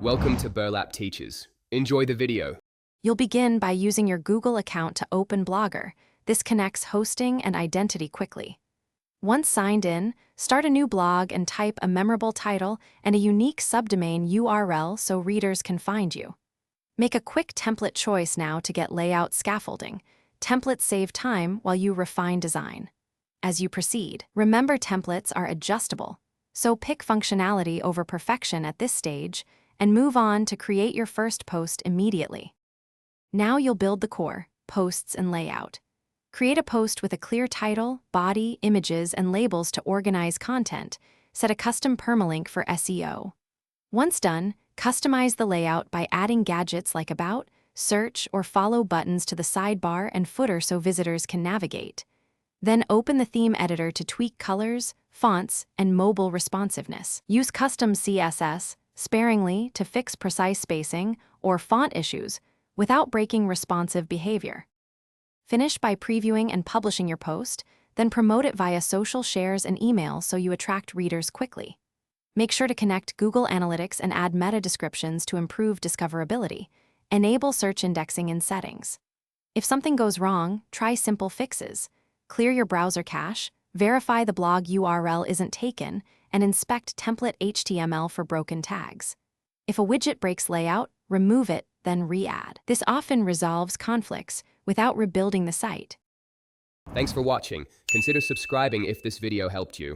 Welcome to Burlap Teachers. Enjoy the video. You'll begin by using your Google account to open Blogger. This connects hosting and identity quickly. Once signed in, start a new blog and type a memorable title and a unique subdomain URL so readers can find you. Make a quick template choice now to get layout scaffolding. Templates save time while you refine design. As you proceed, remember templates are adjustable, so pick functionality over perfection at this stage and move on to create your first post immediately. Now you'll build the core, posts and layout. Create a post with a clear title, body, images, and labels to organize content. Set a custom permalink for SEO. Once done, customize the layout by adding gadgets like About, Search, or Follow buttons to the sidebar and footer so visitors can navigate. Then open the theme editor to tweak colors, fonts, and mobile responsiveness. Use custom CSS sparingly to fix precise spacing or font issues without breaking responsive behavior. Finish by previewing and publishing your post, then promote it via social shares and email so you attract readers quickly. Make sure to connect Google Analytics and add meta descriptions to improve discoverability. Enable search indexing in settings. If something goes wrong, try simple fixes. Clear your browser cache, verify the blog URL isn't taken, and inspect template HTML for broken tags. If a widget breaks layout, remove it, then re-add. This often resolves conflicts without rebuilding the site. Thanks for watching. Consider subscribing if this video helped you.